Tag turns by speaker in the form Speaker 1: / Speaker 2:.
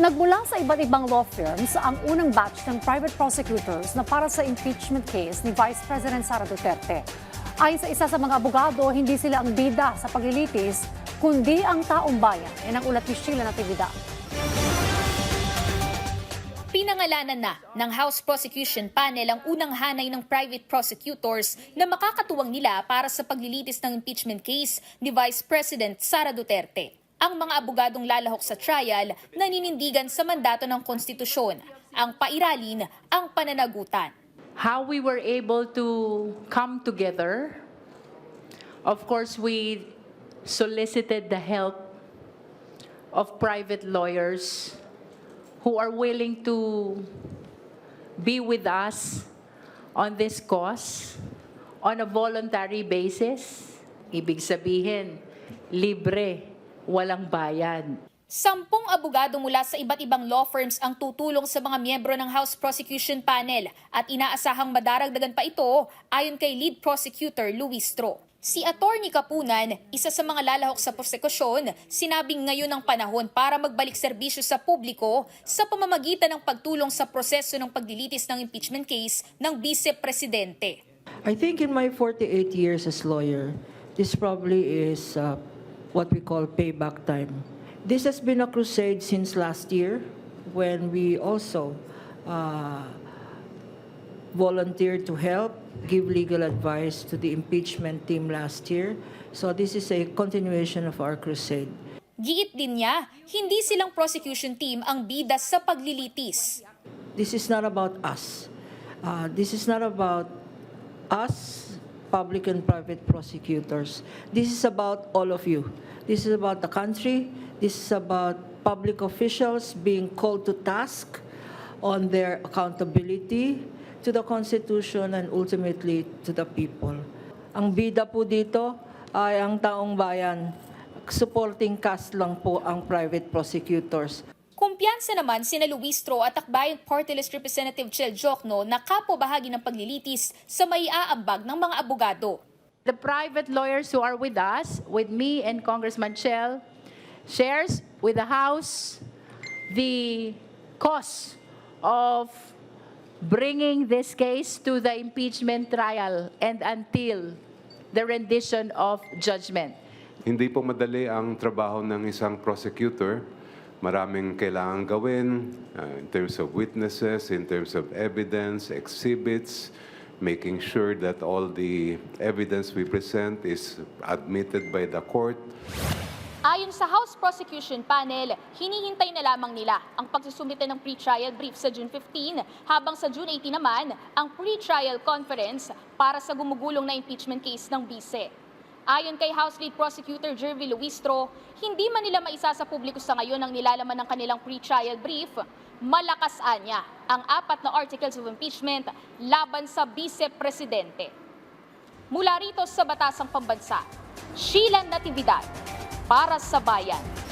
Speaker 1: Nagmula sa iba't ibang law firms ang unang batch ng private prosecutors na para sa impeachment case ni Vice President Sara Duterte. Ayon sa isa sa mga abogado, hindi sila ang bida sa paglilitis, kundi ang taong bayan. Yan ang ulat ni Sheila Natividad.
Speaker 2: Pinangalanan na ng House Prosecution Panel ang unang hanay ng private prosecutors na makakatuwang nila para sa paglilitis ng impeachment case ni Vice President Sara Duterte. Ang mga abogadong lalahok sa trial naninindigan sa mandato ng konstitusyon. Ang pairalin ang pananagutan.
Speaker 3: How we were able to come together, of course, we solicited the help of private lawyers who are willing to be with us on this cause on a voluntary basis. Ibig sabihin, libre, walang bayad.
Speaker 2: 10 abogado mula sa iba't ibang law firms ang tutulong sa mga miyembro ng House Prosecution Panel at inaasahang madaragdagan pa ito ayon kay Lead Prosecutor Luistro. Si Attorney Kapunan, isa sa mga lalahok sa prosekusyon, sinabing ngayon ang panahon para magbalik serbisyo sa publiko sa pamamagitan ng pagtulong sa proseso ng paglilitis ng impeachment case ng Vice-Presidente.
Speaker 4: I think in my 48 years as lawyer, this probably is what we call payback time. This has been a crusade since last year when we also volunteered to help, give legal advice to the impeachment team last year. So this is a continuation of our crusade.
Speaker 2: Giit din niya, hindi silang prosecution team ang bida sa paglilitis.
Speaker 4: This is not about us. This is not about us, public and private prosecutors. This is about all of you. This is about the country. This is about public officials being called to task on their accountability to the Constitution and ultimately to the people. Ang bida po dito ay ang taong bayan. Supporting cast lang po ang private prosecutors.
Speaker 2: Kumpiyansa naman sina Luistro at Akbayan Party List Representative Chel Jokno na kapwa-bahagi ng paglilitis sa maiaambag ng mga abogado.
Speaker 3: The private lawyers who are with us, with me and Congressman Chel, shares with the House the cost of bringing this case to the impeachment trial and until the rendition of judgment.
Speaker 5: Hindi po madali ang trabaho ng isang prosecutor. Maraming kailangan gawin in terms of witnesses, in terms of evidence, exhibits, making sure that all the evidence we present is admitted by the court.
Speaker 2: Ayon sa House Prosecution Panel, hinihintay na lamang nila ang pagsusumite ng pre-trial brief sa June 15 habang sa June 18 naman ang pre-trial conference para sa gumugulong na impeachment case ng Vice. Ayon kay House Lead Prosecutor Jervy Luistro, hindi man nila maisa sa publiko sa ngayon ang nilalaman ng kanilang pre-trial brief, malakas anya ang 4 na articles of impeachment laban sa Vice-Presidente. Mula rito sa Batasang Pambansa, Sheila Natividad, para sa Bayan.